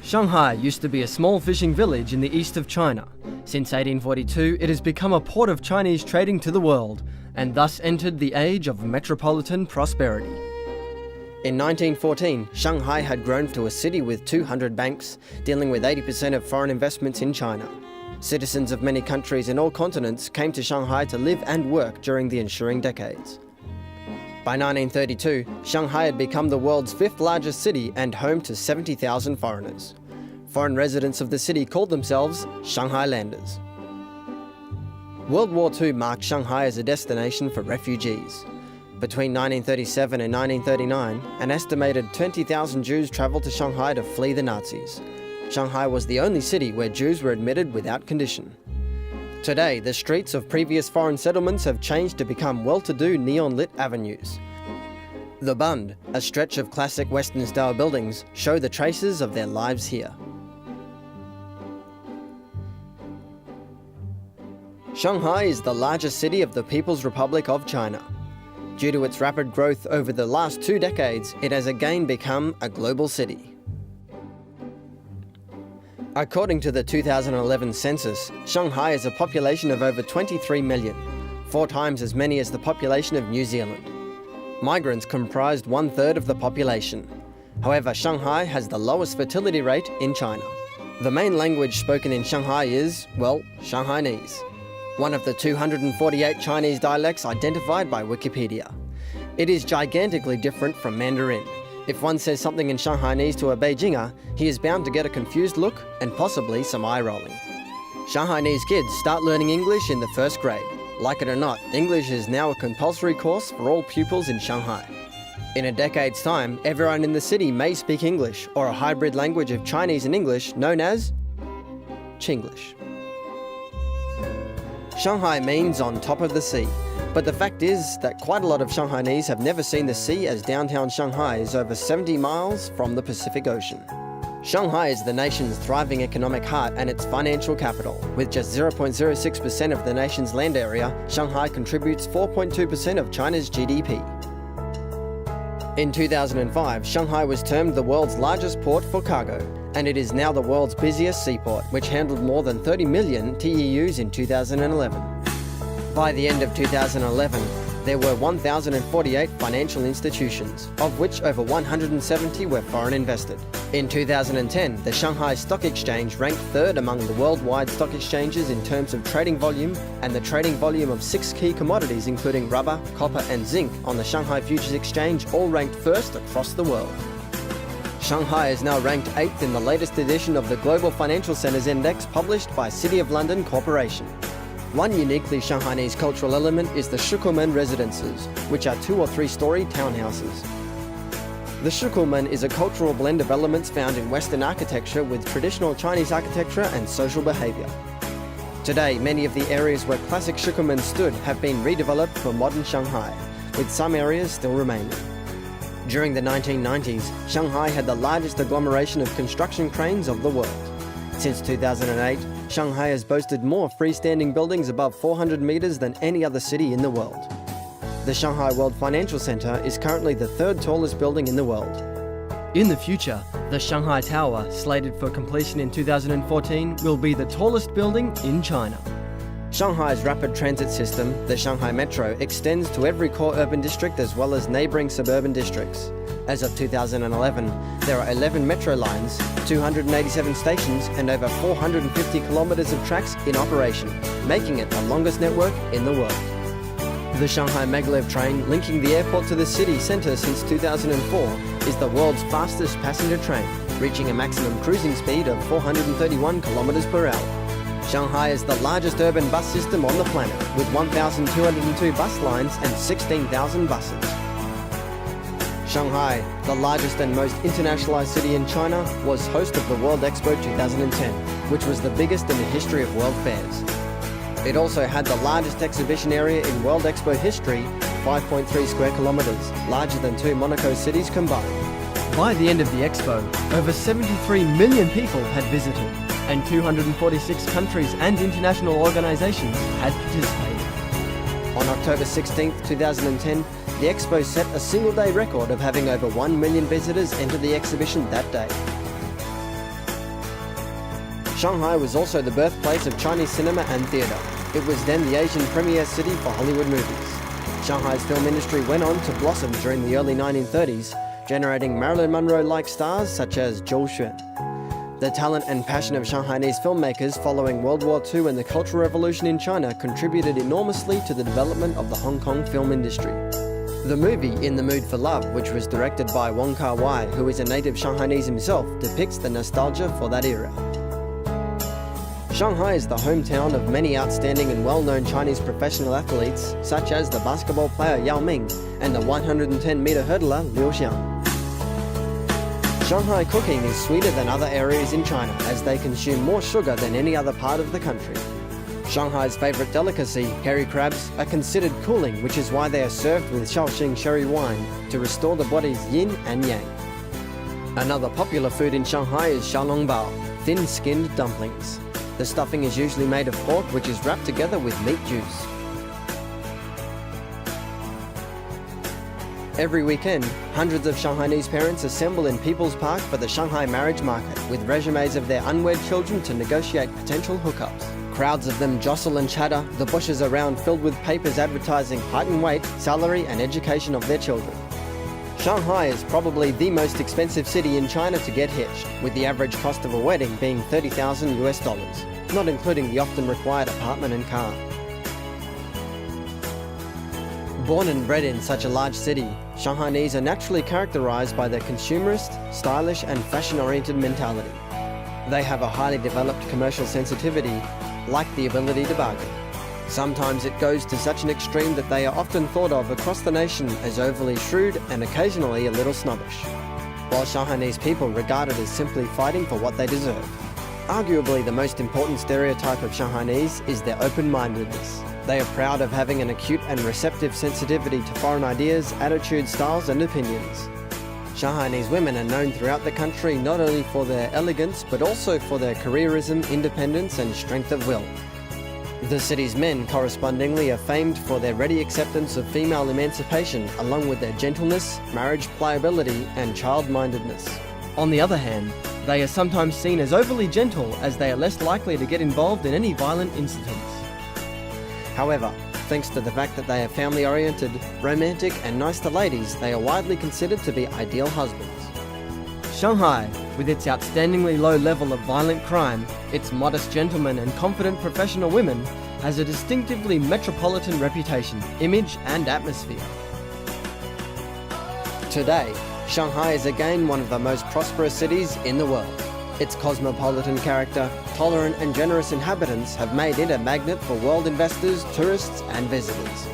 Shanghai used to be a small fishing village in the east of China. Since 1842, it has become a port of Chinese trading to the world, and thus entered the age of metropolitan prosperity. In 1914, Shanghai had grown to a city with 200 banks, dealing with 80% of foreign investments in China. Citizens of many countries in all continents came to Shanghai to live and work during the ensuing decades. By 1932, Shanghai had become the world's fifth largest city and home to 70,000 foreigners. Foreign residents of the city called themselves Shanghailanders. World War II marked Shanghai as a destination for refugees. Between 1937 and 1939, an estimated 20,000 Jews travelled to Shanghai to flee the Nazis. Shanghai was the only city where Jews were admitted without condition. Today, the streets of previous foreign settlements have changed to become well-to-do neon-lit avenues. The Bund, a stretch of classic Western-style buildings, show the traces of their lives here. Shanghai is the largest city of the People's Republic of China. Due to its rapid growth over the last 2 decades, it has again become a global city. According to the 2011 census, Shanghai has a population of over 23 million, 4 times as many as the population of New Zealand. Migrants comprised 1/3 of the population. However, Shanghai has the lowest fertility rate in China. The main language spoken in Shanghai is, well, Shanghainese, one of the 248 Chinese dialects identified by Wikipedia. It is gigantically different from Mandarin. If one says something in Shanghainese to a Beijinger, he is bound to get a confused look and possibly some eye rolling. Shanghainese kids start learning English in the 1st grade. Like it or not, English is now a compulsory course for all pupils in Shanghai. In a decade's time, everyone in the city may speak English, or a hybrid language of Chinese and English known as Chinglish. Shanghai means on top of the sea, but the fact is that quite a lot of Shanghainese have never seen the sea, as downtown Shanghai is over 70 miles from the Pacific Ocean. Shanghai is the nation's thriving economic heart and its financial capital. With just 0.06% of the nation's land area, Shanghai contributes 4.2% of China's GDP. In 2005, Shanghai was termed the world's largest port for cargo, and it is now the world's busiest seaport, which handled more than 30 million TEUs in 2011. By the end of 2011, there were 1,048 financial institutions, of which over 170 were foreign invested. In 2010, the Shanghai Stock Exchange ranked 3rd among the worldwide stock exchanges in terms of trading volume, and the trading volume of 6 key commodities including rubber, copper and zinc on the Shanghai Futures Exchange all ranked 1st across the world. Shanghai is now ranked 8th in the latest edition of the Global Financial Centres Index published by City of London Corporation. One uniquely Shanghainese cultural element is the Shukumen residences, which are 2- or 3-story townhouses. The Shukumen is a cultural blend of elements found in Western architecture with traditional Chinese architecture and social behaviour. Today, many of the areas where classic Shukumen stood have been redeveloped for modern Shanghai, with some areas still remaining. During the 1990s, Shanghai had the largest agglomeration of construction cranes of the world. Since 2008, Shanghai has boasted more freestanding buildings above 400 meters than any other city in the world. The Shanghai World Financial Center is currently the 3rd tallest building in the world. In the future, the Shanghai Tower, slated for completion in 2014, will be the tallest building in China. Shanghai's rapid transit system, the Shanghai Metro, extends to every core urban district as well as neighbouring suburban districts. As of 2011, there are 11 metro lines, 287 stations and over 450 kilometres of tracks in operation, making it the longest network in the world. The Shanghai Maglev train, linking the airport to the city centre since 2004, is the world's fastest passenger train, reaching a maximum cruising speed of 431 kilometres per hour. Shanghai is the largest urban bus system on the planet, with 1,202 bus lines and 16,000 buses. Shanghai, the largest and most internationalized city in China, was host of the World Expo 2010, which was the biggest in the history of world fairs. It also had the largest exhibition area in World Expo history, 5.3 square kilometers, larger than 2 Monaco cities combined. By the end of the expo, over 73 million people had visited, and 246 countries and international organizations had participated. On October 16, 2010, the expo set a single-day record of having over 1 million visitors enter the exhibition that day. Shanghai was also the birthplace of Chinese cinema and theatre. It was then the Asian premier city for Hollywood movies. Shanghai's film industry went on to blossom during the early 1930s, generating Marilyn Monroe-like stars such as Zhou Xuan. The talent and passion of Shanghainese filmmakers following World War II and the Cultural Revolution in China contributed enormously to the development of the Hong Kong film industry. The movie In the Mood for Love, which was directed by Wong Kar-wai, who is a native Shanghainese himself, depicts the nostalgia for that era. Shanghai is the hometown of many outstanding and well-known Chinese professional athletes, such as the basketball player Yao Ming and the 110-meter hurdler Liu Xiang. Shanghai cooking is sweeter than other areas in China, as they consume more sugar than any other part of the country. Shanghai's favourite delicacy, hairy crabs, are considered cooling, which is why they are served with Shaoxing sherry wine to restore the body's yin and yang. Another popular food in Shanghai is xiaolongbao, thin-skinned dumplings. The stuffing is usually made of pork, which is wrapped together with meat juice. Every weekend, hundreds of Shanghainese parents assemble in People's Park for the Shanghai marriage market, with resumes of their unwed children to negotiate potential hookups. Crowds of them jostle and chatter, the bushes around filled with papers advertising height and weight, salary and education of their children. Shanghai is probably the most expensive city in China to get hitched, with the average cost of a wedding being $30,000 US, not including the often required apartment and car. Born and bred in such a large city, Shanghainese are naturally characterized by their consumerist, stylish and fashion-oriented mentality. They have a highly developed commercial sensitivity, like the ability to bargain. Sometimes it goes to such an extreme that they are often thought of across the nation as overly shrewd and occasionally a little snobbish, while Shanghainese people regard it as simply fighting for what they deserve. Arguably the most important stereotype of Shanghainese is their open-mindedness. They are proud of having an acute and receptive sensitivity to foreign ideas, attitudes, styles and opinions. Shanghainese women are known throughout the country not only for their elegance but also for their careerism, independence and strength of will. The city's men correspondingly are famed for their ready acceptance of female emancipation along with their gentleness, marriage pliability and child-mindedness. On the other hand, they are sometimes seen as overly gentle as they are less likely to get involved in any violent incidents. However, thanks to the fact that they are family-oriented, romantic and nice to ladies, they are widely considered to be ideal husbands. Shanghai, with its outstandingly low level of violent crime, its modest gentlemen and confident professional women, has a distinctively metropolitan reputation, image and atmosphere. Today, Shanghai is again one of the most prosperous cities in the world. Its cosmopolitan character, tolerant and generous inhabitants have made it a magnet for world investors, tourists and visitors.